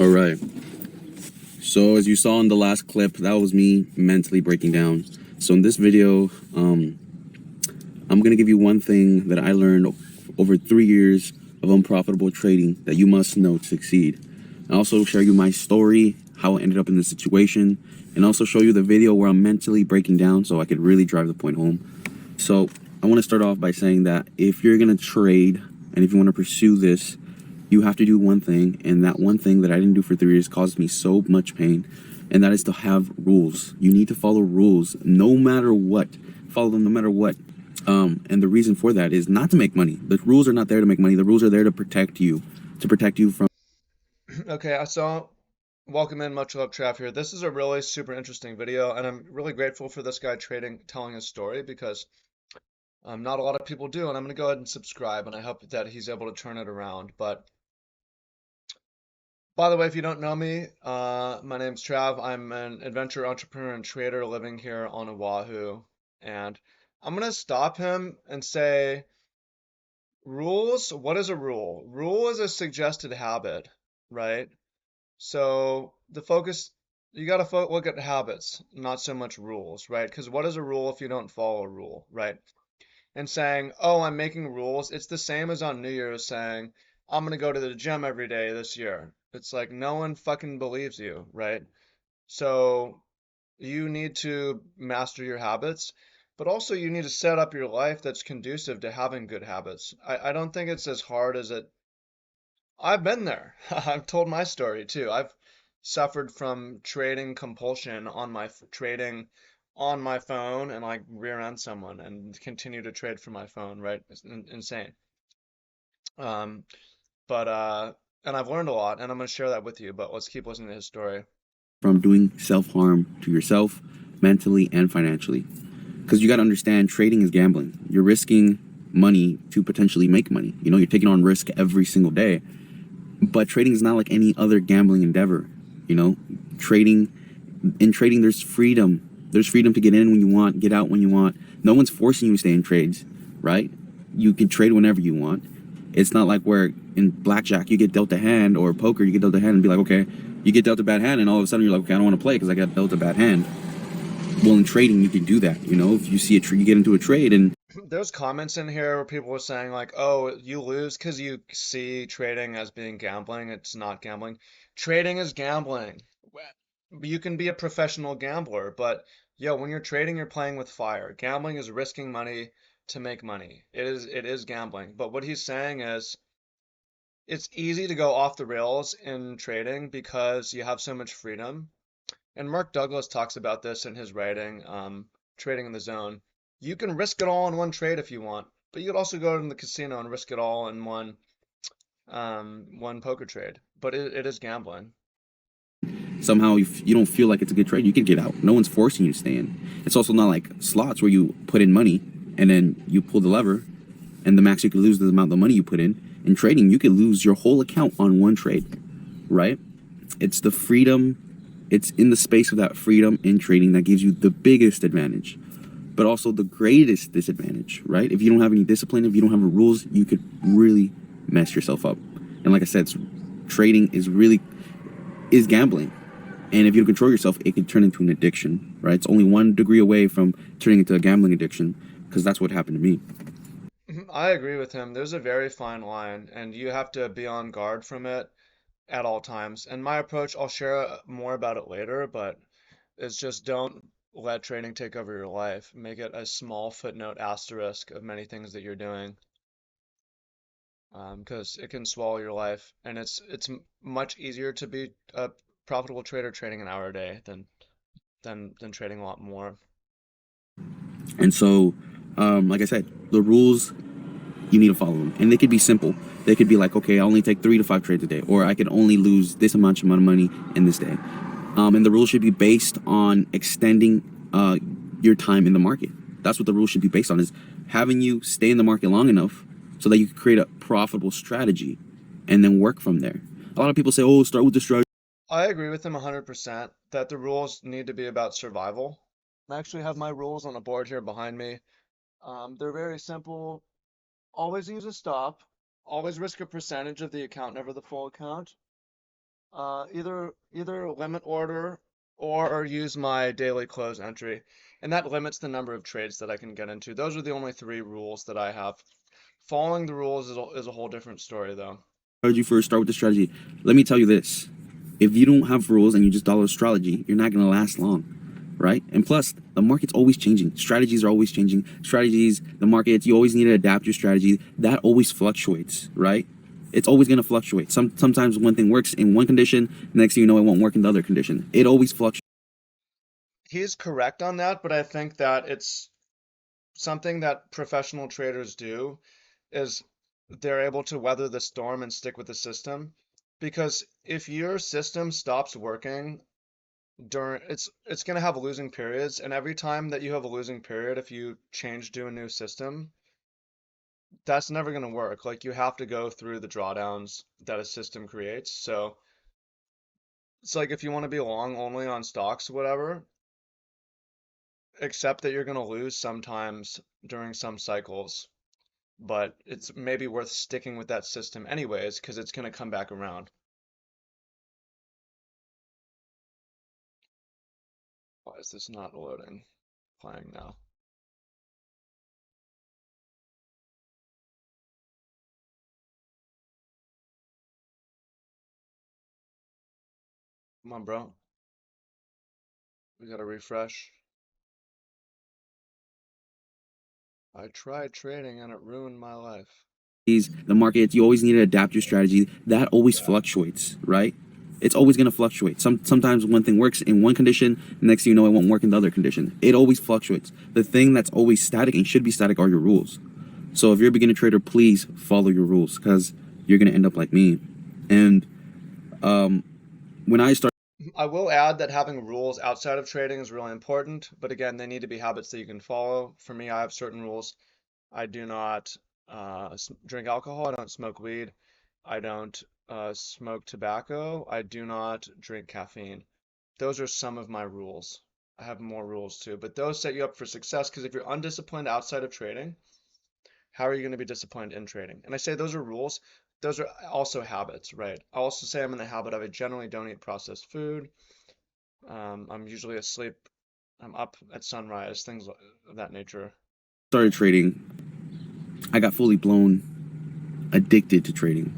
All right. So as you saw in the last clip, that was me mentally breaking down. So in this video, I'm gonna give you one thing that I learned over 3 years of unprofitable trading that you must know to succeed. I also share you my story, how I ended up in this situation, and also show you the video where I'm mentally breaking down so I could really drive the point home. So I want to start off by saying that if you're gonna trade and if you want to pursue this, you have to do one thing, and that one thing that I didn't do for 3 years caused me so much pain, and that is to have rules. You need to follow rules no matter what. Follow them no matter what. And the reason for that is not to make money. The rules are not there to make money. The rules are there to protect you from. Okay, so welcome in, much love, Trav here. This is a really super interesting video, and I'm really grateful for this guy telling his story because not a lot of people do, and I'm gonna go ahead and subscribe, and I hope that he's able to turn it around. But by the way, if you don't know me, my name's Trav. I'm an adventure entrepreneur and trader living here on Oahu, and I'm gonna stop him and say, rules. What is a rule? Rule is a suggested habit, right? So the focus, you got to look at habits, not so much rules, right? Because what is a rule if you don't follow a rule, right? And saying, oh, I'm making rules, it's the same as on New Year's saying, I'm going to go to the gym every day this year. It's like no one fucking believes you, right? So you need to master your habits, but also you need to set up your life that's conducive to having good habits. I don't think it's as hard as it I've been there. I've told my story too. I've suffered from trading compulsion on trading on my phone and like rear end someone and continue to trade from my phone, right? It's insane. Um, but and I've learned a lot and I'm gonna share that with you, but let's keep listening to his story. From doing self-harm to yourself, mentally and financially. Because you got to understand, trading is gambling. You're risking money to potentially make money. You know, you're taking on risk every single day. But trading is not like any other gambling endeavor. You know, trading in trading, there's freedom. There's freedom to get in when you want, get out when you want. No one's forcing you to stay in trades, right? You can trade whenever you want. It's not like where in blackjack you get dealt a hand, or poker you get dealt a hand and be like, okay, you get dealt a bad hand, and all of a sudden you're like, okay, I don't want to play because I got dealt a bad hand. Well, in trading you can do that. You know, if you see you get into a trade and There's comments in here where people are saying like, "Oh, you lose because you see trading as being gambling. It's not gambling. Trading is gambling. You can be a professional gambler, but yo, when you're trading, you're playing with fire. Gambling is risking money to make money. It is gambling. But what he's saying is it's easy to go off the rails in trading because you have so much freedom. And Mark Douglas talks about this in his writing, Trading in the Zone. You can risk it all in one trade if you want, but you could also go to the casino and risk it all in one poker trade. But it is gambling. somehow you don't feel like it's a good trade, you can get out. No one's forcing you to stay in. It's also not like slots where you put in money and then you pull the lever and the max you could lose is the amount of money you put in. In trading, you could lose your whole account on one trade, right? It's the freedom, it's in the space of that freedom in trading that gives you the biggest advantage, but also the greatest disadvantage, right? If you don't have any discipline, if you don't have rules, you could really mess yourself up. And like I said, trading is gambling. And if you don't control yourself, it can turn into an addiction, right? It's only 1 degree away from turning into a gambling addiction, because that's what happened to me. I agree with him. There's a very fine line, and you have to be on guard from it at all times. And my approach, I'll share more about it later, but it's just don't let trading take over your life. Make it a small footnote asterisk of many things that you're doing. Because it can swallow your life, and it's much easier to be a profitable trader trading an hour a day than trading a lot more. And so, like I said, the rules, you need to follow them. And they could be simple. They could be like, okay, I only take 3 to 5 trades a day, or I can only lose this amount of money in this day. And the rules should be based on extending your time in the market. That's what the rules should be based on, is having you stay in the market long enough so that you can create a profitable strategy and then work from there. A lot of people say, oh, start with the strategy. I agree with him 100% that the rules need to be about survival. I actually have my rules on a board here behind me. They're very simple. Always use a stop. Always risk a percentage of the account, never the full account. Either limit order or use my daily close entry, and that limits the number of trades that I can get into. Those are the only three rules that I have. Following the rules is a whole different story, though. You first start with the strategy. Let me tell you this: if you don't have rules and you just follow strategy, you're not gonna last long, right? And plus, the market's always changing. Strategies are always changing. Strategies, the markets, you always need to adapt your strategy. That always fluctuates, right? It's always gonna fluctuate. Sometimes one thing works in one condition, next thing you know, it won't work in the other condition. It always fluctuates. He's correct on that, but I think that it's something that professional traders do is they're able to weather the storm and stick with the system. Because if your system stops working during it's going to have losing periods, and every time that you have a losing period, if you change to a new system, that's never going to work. Like you have to go through the drawdowns that a system creates. So it's like if you want to be long only on stocks, whatever, accept that you're going to lose sometimes during some cycles, but it's maybe worth sticking with that system anyways because it's going to come back around. Why is this not loading? Playing now. Come on, bro. We gotta refresh. I tried trading and it ruined my life. The market, you always need to adapt your strategy. That always fluctuates, right? It's always going to fluctuate. Sometimes one thing works in one condition, next thing you know, it won't work in the other condition. It always fluctuates. The thing that's always static and should be static are your rules. So if you're a beginner trader, please follow your rules because you're going to end up like me. And when I started I will add that having rules outside of trading is really important, but again, they need to be habits that you can follow. For me, I have certain rules. I do not drink alcohol. I don't smoke weed. I don't smoke tobacco. I do not drink caffeine. Those are some of my rules. I have more rules too, but those set you up for success because if you're undisciplined outside of trading, how are you going to be disciplined in trading? And I say those are rules. Those are also habits, right? I also say I'm in the habit of I generally don't eat processed food. I'm usually asleep. I'm up at sunrise, things of that nature. started trading, I got fully blown addicted to trading.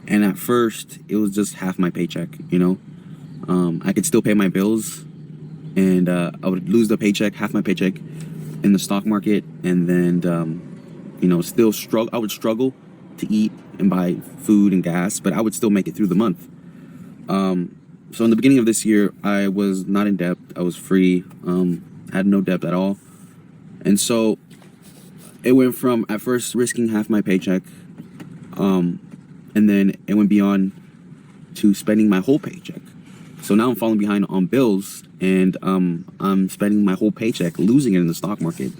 And at first, it was just half my paycheck, you know? I could still pay my bills, and I would lose the paycheck, half my paycheck, in the stock market, and then still struggle. I would struggle to eat and buy food and gas, but I would still make it through the month. So in the beginning of this year, I was not in debt. I was free. Had no debt at all, and so it went from at first risking half my paycheck, and then it went beyond to spending my whole paycheck. So now I'm falling behind on bills, and I'm spending my whole paycheck, losing it in the stock market.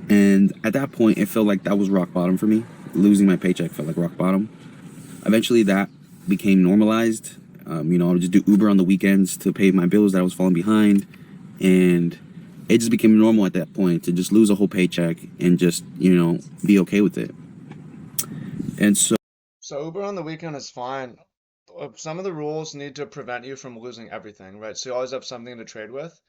And at that point, it felt like that was rock bottom for me. Losing my paycheck felt like rock bottom. Eventually, that became normalized. I would just do Uber on the weekends to pay my bills that I was falling behind, and it just became normal at that point to just lose a whole paycheck and just be okay with it. And so So Uber on the weekend is fine. Some of the rules need to prevent you from losing everything, right? So you always have something to trade with.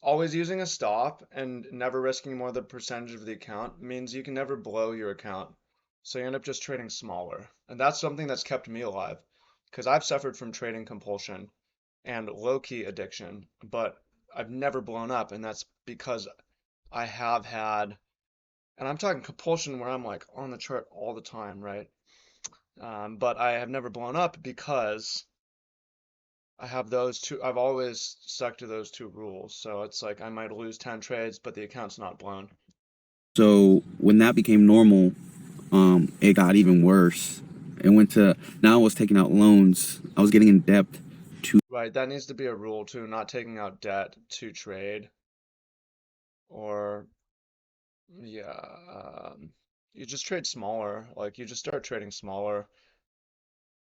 Always using a stop and never risking more than a percentage of the account means you can never blow your account. So you end up just trading smaller. And that's something that's kept me alive because I've suffered from trading compulsion and low-key addiction, but I've never blown up. And that's because I have had, and I'm talking compulsion where I'm like on the chart all the time, right? But I have never blown up because I have those two. I've always stuck to those two rules. So it's like I might lose 10 trades, but the account's not blown. so when that became normal, it got even worse. It went to now I was taking out loans. I was getting in debt to Right, that needs to be a rule too, not taking out debt to trade or yeah, you just trade smaller. Like you just start trading smaller.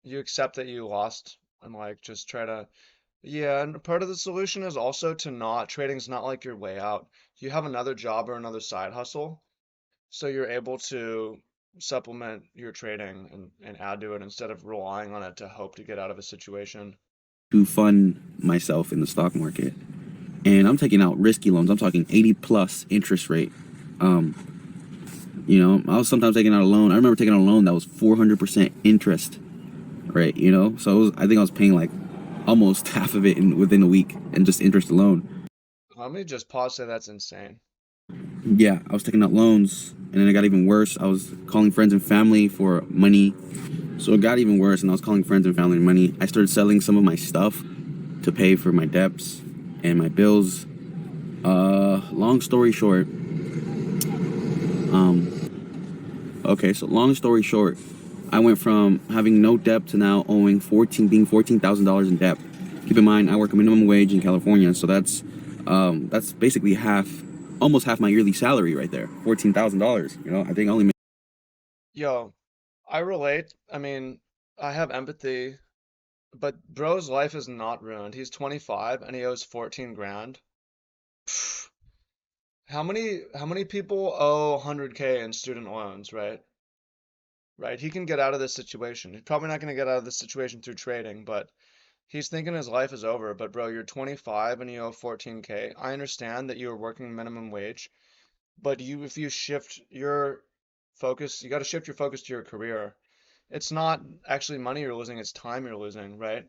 You accept that you lost and like just try to yeah, and part of the solution is also to not trading's not like your way out. You have another job or another side hustle, so you're able to supplement your trading and add to it instead of relying on it to hope to get out of a situation. To fund myself in the stock market. And I'm taking out risky loans. I'm talking 80 plus interest rate. Um, I was sometimes taking out a loan. I remember taking out a loan that was 400% interest, right? So I think I was paying like almost half of it within a week and just interest alone. Let me just pause, say that's insane. Yeah, I was taking out loans, and then it got even worse. I was calling friends and family for money. So it got even worse, and I was calling friends and family money. I started selling some of my stuff to pay for my debts and my bills. Long story short, so long story short, I went from having no debt to now owing being $14,000 in debt. Keep in mind, I work a minimum wage in California, so that's basically almost half my yearly salary right there. $14,000. I think I only. Yo, I relate. I mean, I have empathy, but bro's life is not ruined. He's 25 and he owes 14 grand. Pfft. How many people owe 100K in student loans, right? Right. He can get out of this situation. He's probably not going to get out of this situation through trading, but he's thinking his life is over. But bro, you're 25 and you owe 14K. I understand that you're working minimum wage, but if you shift your focus, you got to shift your focus to your career. It's not actually money you're losing, it's time you're losing, right?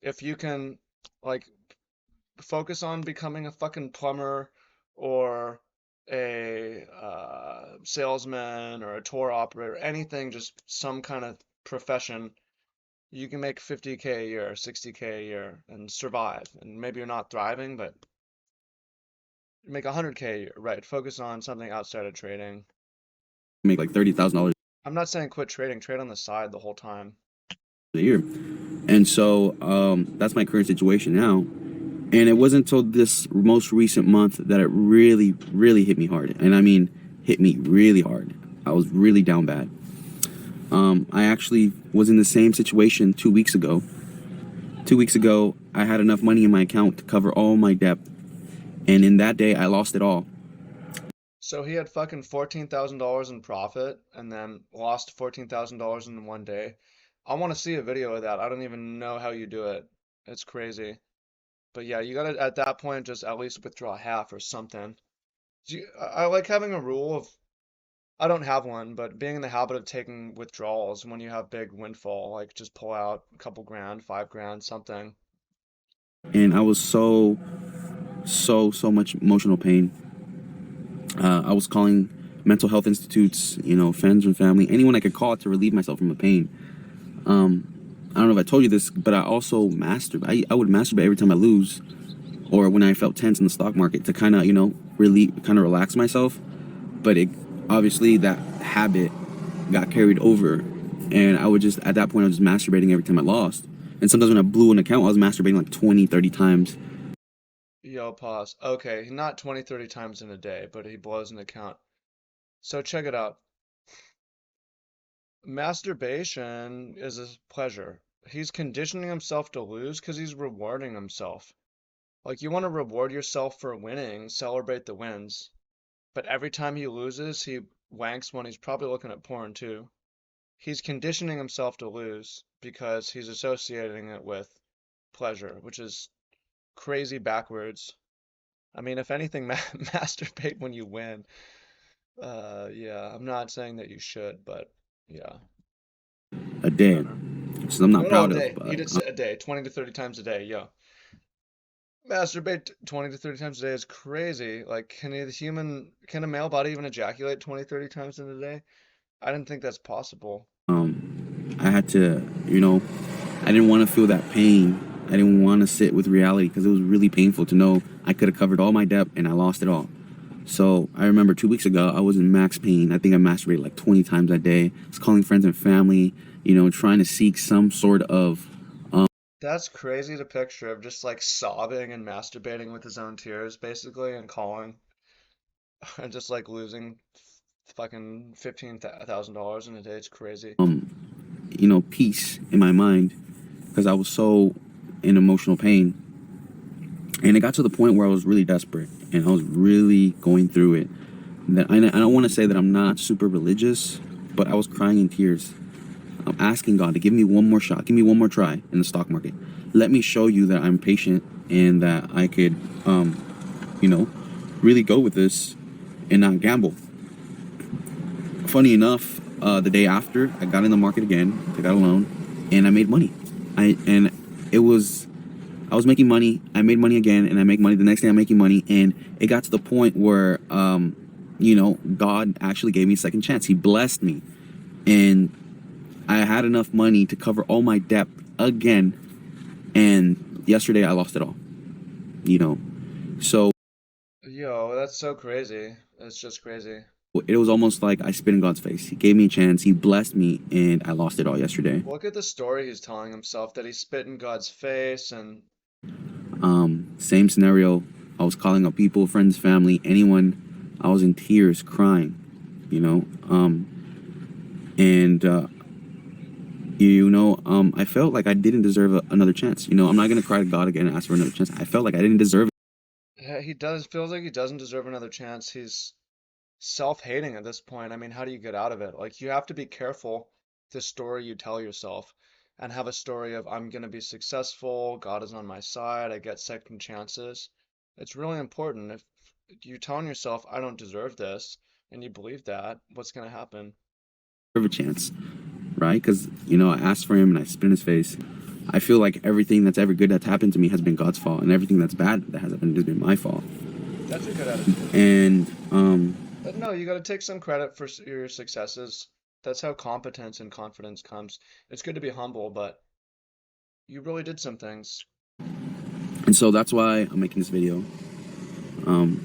If you can like focus on becoming a fucking plumber or a salesman or a tour operator, anything, just some kind of profession, you can make 50K a year, 60K a year and survive. And maybe you're not thriving, but you make 100K a year, right? Focus on something outside of trading. Make like $30,000 I'm not saying quit trading, trade on the side the whole time. a year. And so that's my current situation now. And it wasn't until this most recent month that it really, really hit me hard. And I mean, hit me really hard. I was really down bad. I actually was in the same situation 2 weeks ago. 2 weeks ago, I had enough money in my account to cover all my debt. And in that day, I lost it all. So he had fucking $14,000 in profit and then lost $14,000 in one day. I want to see a video of that. I don't even know how you do it. It's crazy. But yeah, you gotta at that point just at least withdraw half or something. I like having a rule of, I don't have one, but being in the habit of taking withdrawals when you have big windfall, like just pull out a couple grand, 5 grand, something. And I was so much emotional pain. I was calling mental health institutes, friends and family, anyone I could call to relieve myself from the pain. I don't know if I told you this, but I also masturbate. I would masturbate every time I lose, or when I felt tense in the stock market to kind of, really kind of relax myself. But it obviously that habit got carried over, and I would just at that point I was just masturbating every time I lost. And sometimes when I blew an account, I was masturbating like 20, 30 times. Yo, pause. Okay, not 20, 30 times in a day, but he blows an account. So check it out. Masturbation is a pleasure. He's conditioning himself to lose because he's rewarding himself. Like, you want to reward yourself for winning, celebrate the wins. But every time he loses, he wanks when he's probably looking at porn too. He's conditioning himself to lose because he's associating it with pleasure, which is crazy backwards. I mean, if anything, masturbate when you win. Yeah, I'm not saying that you should, but yeah. A I day. don't know. So I'm Do not it all proud of, day. but Eat it a day, 20 to 30 times a day. Yo, masturbate 20 to 30 times a day is crazy. Like, can a male body even ejaculate 20, 30 times in a day? I didn't think that's possible. I had to, I didn't want to feel that pain. I didn't want to sit with reality because it was really painful to know I could have covered all my debt and I lost it all. So I remember 2 weeks ago, I was in max pain. I think I masturbated like 20 times a day. I was calling friends and family, trying to seek some sort of. That's crazy to picture of just like sobbing and masturbating with his own tears, basically, and calling and just like losing fucking $15,000 in a day. It's crazy. Peace in my mind because I was so in emotional pain. And it got to the point where I was really desperate and I was really going through it. That I don't want to say that I'm not super religious, but I was crying in tears. I'm asking God to give me one more shot, give me one more try in the stock market. Let me show you that I'm patient and that I could, you know, really go with this and not gamble. Funny enough, the day after, I got in the market again, I got a loan, and I made money. And it was I was making money. I made money again, and I make money. The next day, I'm making money, and it got to the point where, God actually gave me a second chance. He blessed me, and I had enough money to cover all my debt again. And yesterday, I lost it all. You know, so Yo, that's so crazy. It's just crazy. it was almost like I spit in God's face. He gave me a chance. He blessed me, and I lost it all yesterday. Look at the story he's telling himself that he spit in God's face and Same scenario. I was calling up people, friends, family, anyone. I was in tears, crying. You know, and I felt like I didn't deserve another chance. I'm not gonna cry to God again and ask for another chance. I felt like I didn't deserve it. yeah, he does feels like he doesn't deserve another chance. He's self-hating at this point. I mean, how do you get out of it? Like, you have to be careful the story you tell yourself and have a story of I'm gonna be successful, God is on my side, I get second chances. It's really important. If you're telling yourself I don't deserve this and you believe that, what's gonna happen? A chance, right? Because I asked for him and I spit in his face. I feel like everything that's ever good that's happened to me has been God's fault, and everything that's bad that has happened has been my fault. That's a good attitude. And But no, you got to take some credit for your successes. That's how competence and confidence comes. It's good to be humble, but you really did some things. so that's why I'm making this video.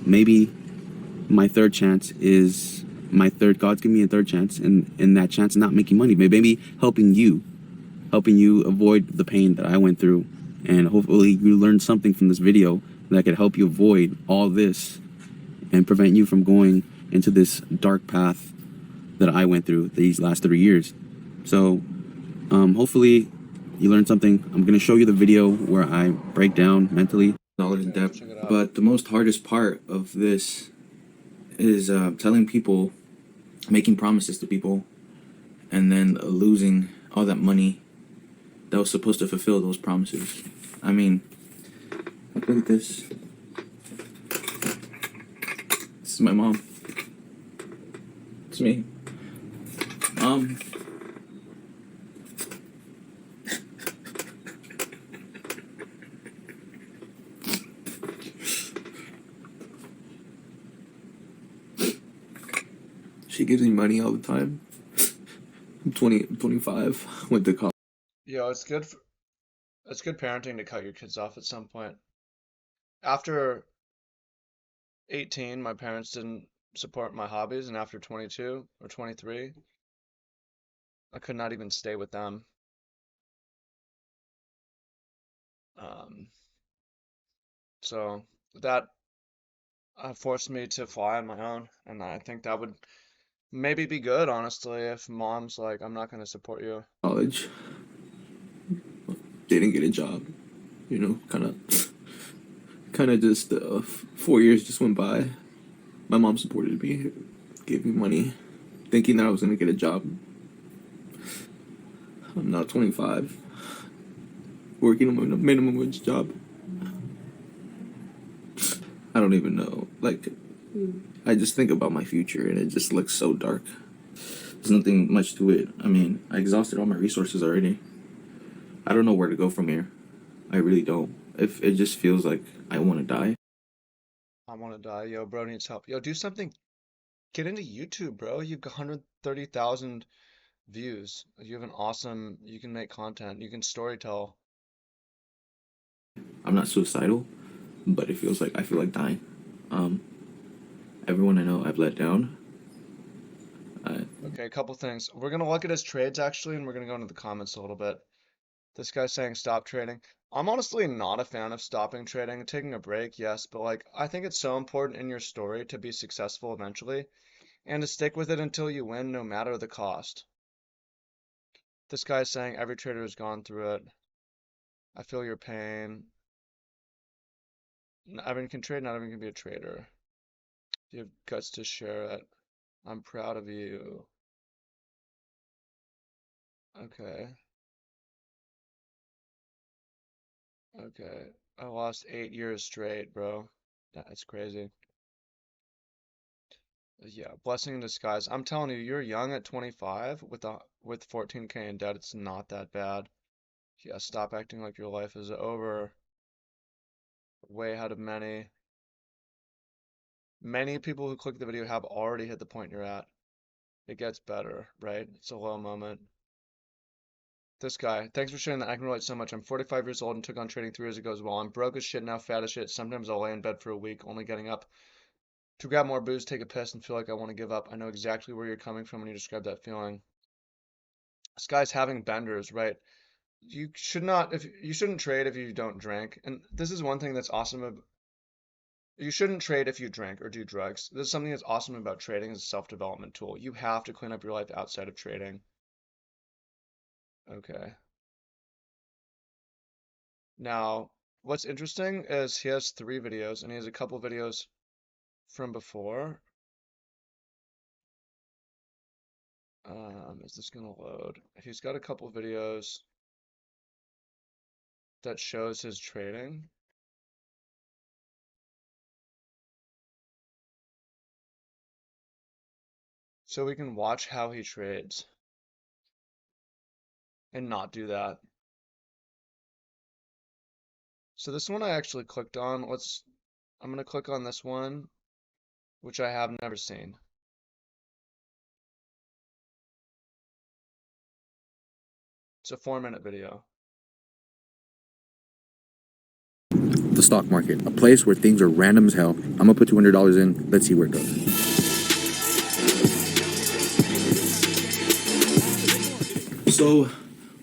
Maybe my third chance is my third. God's giving me a third chance, and that chance is not making money. Maybe helping you avoid the pain that I went through, and hopefully you learned something from this video that could help you avoid all this and prevent you from going into this dark path that I went through these last 3 years. So hopefully you learned something. I'm gonna show you the video where I break down mentally knowledge in Okay, let's depth. check it out. But the most hardest part of this is telling people, making promises to people, and then losing all that money that was supposed to fulfill those promises. I mean, look at this. This is my mom. It's me. Mom. She gives me money all the time. I'm 20, 25, went to college. Yo, it's good parenting to cut your kids off at some point. After 18, my parents didn't support my hobbies, and after 22 or 23, I could not even stay with them. Um, so that forced me to fly on my own, and I think that would maybe be good, honestly, if mom's like, I'm not going to support you. College, didn't get a job. Kind of just 4 years just went by. My mom supported me, gave me money, thinking that I was gonna get a job. I'm now 25, working a minimum wage job. I don't even know. Like, I just think about my future and it just looks so dark. There's nothing much to it. I mean, I exhausted all my resources already. I don't know where to go from here. I really don't. If it just feels like I want to die. I want to die. Yo, bro needs help. Yo, do something. Get into YouTube, bro. You've got 130,000 views. You have an awesome, you can make content. You can storytell. I'm not suicidal, but I feel like dying. Um, Everyone I know I've let down. I, Okay, a couple things. We're gonna look at his trades actually, and we're gonna go into the comments a little bit. This guy's saying stop trading. I'm honestly not a fan of stopping trading. Taking a break, yes, but like I think it's so important in your story to be successful eventually and to stick with it until you win, no matter the cost. This guy's saying every trader has gone through it. I feel your pain. Everyone can trade, not everyone can be a trader. You have guts to share it. I'm proud of you. Okay. Okay. I lost 8 years straight, bro. That's crazy. Yeah, blessing in disguise. I'm telling you, you're young at 25 with 14K in debt. It's not that bad. Yeah, stop acting like your life is over. Way ahead of many. Many people who click the video have already hit the point you're at. It gets better, right? It's a low moment. This guy, thanks for sharing that. I can relate so much. I'm 45 years old and took on trading 3 years ago as well. I'm broke as shit now, fat as shit. Sometimes I'll lay in bed for a week, only getting up to grab more booze, take a piss, and feel like I want to give up. I know exactly where you're coming from when you describe that feeling. This guy's having benders, right? You should not, if you shouldn't trade if you don't drink. And this is one thing that's awesome. You shouldn't trade if you drink or do drugs. This is something that's awesome about trading as a self-development tool. You have to clean up your life outside of trading. Okay. Now, what's interesting is he has 3 videos and he has a couple videos from before. Is this gonna load? He's got a couple videos that shows his trading. So we can watch how he trades and not do that. So this one I actually clicked on. I'm gonna click on this one, which I have never seen. It's a 4-minute video. The stock market, a place where things are random as hell. I'm gonna put $200 in. Let's see where it goes. So,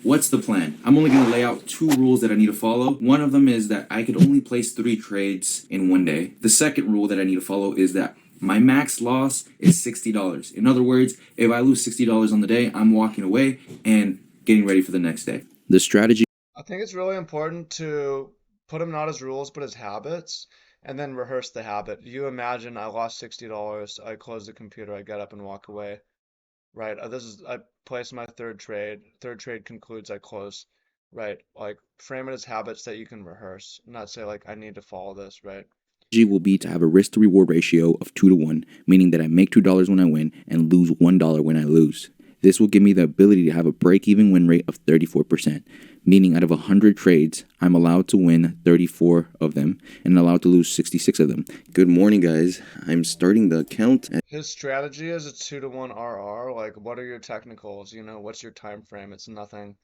what's the plan? I'm only going to lay out 2 rules that I need to follow. One of them is that I could only place 3 trades in one day. The second rule that I need to follow is that my max loss is $60. In other words, if I lose $60 on the day, I'm walking away and getting ready for the next day. The strategy. I think it's really important to put him not as rules, but as habits, and then rehearse the habit. You imagine I lost $60, I close the computer, I get up and walk away. Right. I place my third trade. Third trade concludes, I close. Right. Like frame it as habits that you can rehearse, not say like I need to follow this, right? Will be to have a risk to reward ratio of 2 to 1, meaning that I make $2 when I win and lose $1 when I lose. This will give me the ability to have a break-even win rate of 34%, meaning out of 100 trades, I'm allowed to win 34 of them and allowed to lose 66 of them. Good morning, guys. I'm starting the count. His strategy is a 2 to 1 RR. Like, what are your technicals? You know, what's your time frame? It's nothing.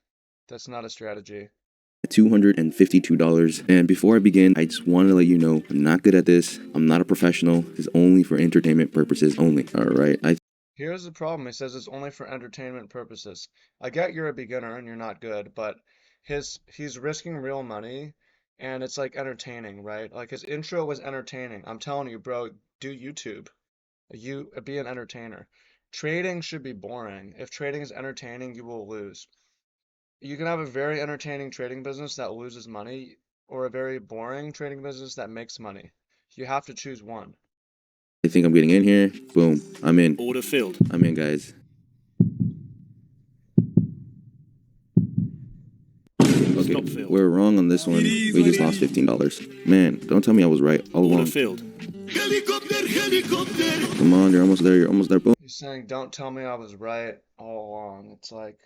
That's not a strategy. $252. And before I begin, I just want to let you know I'm not good at this. I'm not a professional. It's only for entertainment purposes only. All right. Here's the problem. He says it's only for entertainment purposes. I get you're a beginner and you're not good, but he's risking real money and it's like entertaining, right? Like his intro was entertaining. I'm telling you, bro, do YouTube. You be an entertainer. Trading should be boring. If trading is entertaining, you will lose. You can have a very entertaining trading business that loses money or a very boring trading business that makes money. You have to choose one. I think I'm getting in here. Boom. I'm in. Order filled. I'm in, guys. Okay, Stop filled. we're wrong on this one. We just lost $15. Man, don't tell me I was right all Order along. filled. Come on, you're almost there. You're almost there. Boom. He's saying, don't tell me I was right all along. It's like,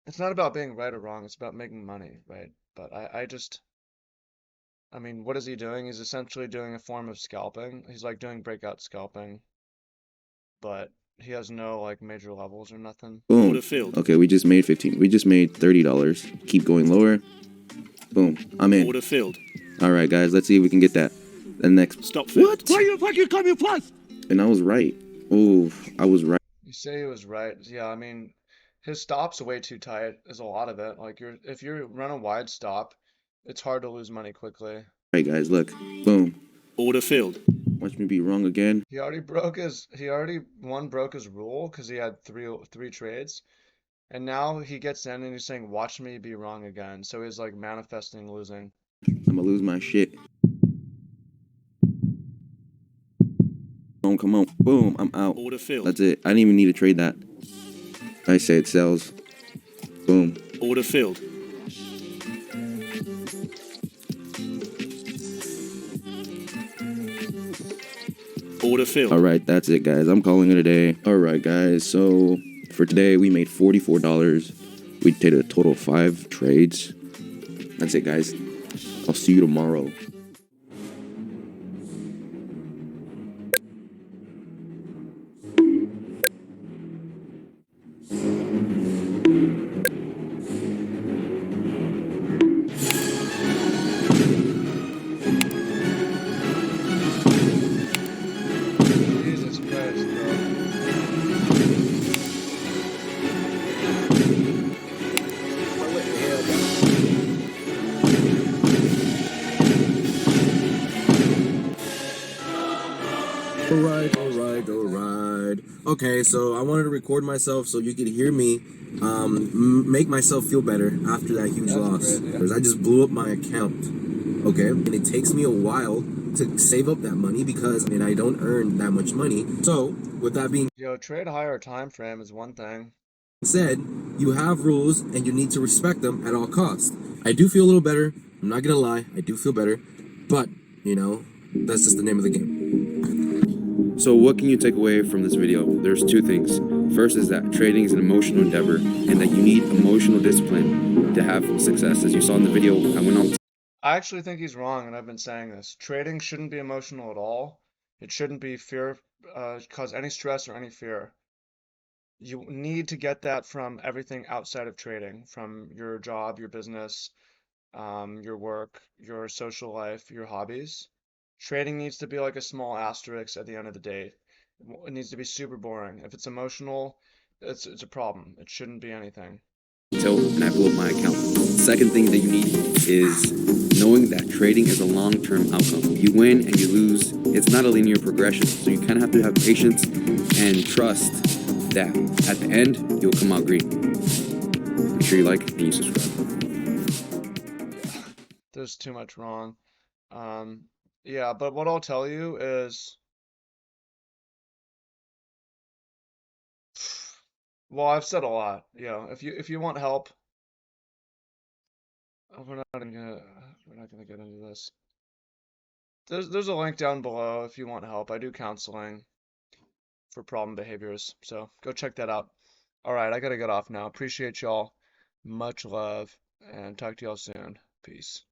it's not about being right or wrong. It's about making money, right? But I mean, what is he doing? He's essentially doing a form of scalping. He's like doing breakout scalping, but he has no like major levels or nothing. Boom. Order filled. Okay, we just made 15. We just made $30. Keep going lower. Boom. I'm in. Order filled. All right, guys. Let's see if we can get that. The next. Stop filled. Why you fucking coming fast? And I was right. Oh, I was right. You say he was right. Yeah, I mean, his stop's way too tight is a lot of it. Like if you run a wide stop, it's hard to lose money quickly. All right, guys. Look. Boom. Order filled. Watch me be wrong again. He already broke his rule because he had three trades. And now he gets in and he's saying, watch me be wrong again. So he's like manifesting losing. I'm gonna lose my shit. Come on. Boom. I'm out. Order filled. That's it. I didn't even need to trade that. I say it sells. Boom. Order filled. Order filled. All right, that's it, guys. I'm calling it a day. All right, guys. So for today, we made $44. We did a total of 5 trades. That's it, guys. I'll see you tomorrow. Jesus Christ, bro. Alright. Okay, so I wanted to record myself so you could hear me make myself feel better after that huge That's loss. crazy. Because I just blew up my account. Okay? And it takes me a while to save up that money because I don't earn that much money. So, with that being Yo, trade higher time frame is one thing. said, you have rules and you need to respect them at all costs. I do feel a little better. I'm not gonna lie, I do feel better. But, that's just the name of the game. So what can you take away from this video? There's 2 things. First is that trading is an emotional endeavor and that you need emotional discipline to have success. As you saw in the video, I went on. I actually think he's wrong, and I've been saying this. Trading shouldn't be emotional at all. It shouldn't be fear, cause any stress or any fear. You need to get that from everything outside of trading, from your job, your business, your work, your social life, your hobbies. Trading needs to be like a small asterisk at the end of the day. It needs to be super boring. If it's emotional, it's a problem. It shouldn't be anything. And I blew up my account. Second thing that you need is knowing that trading is a long-term outcome. You win and you lose. It's not a linear progression. So you kind of have to have patience and trust that at the end, you'll come out green. Make sure you like and you subscribe. Yeah, there's too much wrong. Yeah, but what I'll tell you is, well, I've said a lot. If you want help, we're not gonna get into this. There's a link down below if you want help. I do counseling for problem behaviors, so go check that out. All right, I gotta get off now. Appreciate y'all. Much love, and talk to y'all soon. Peace.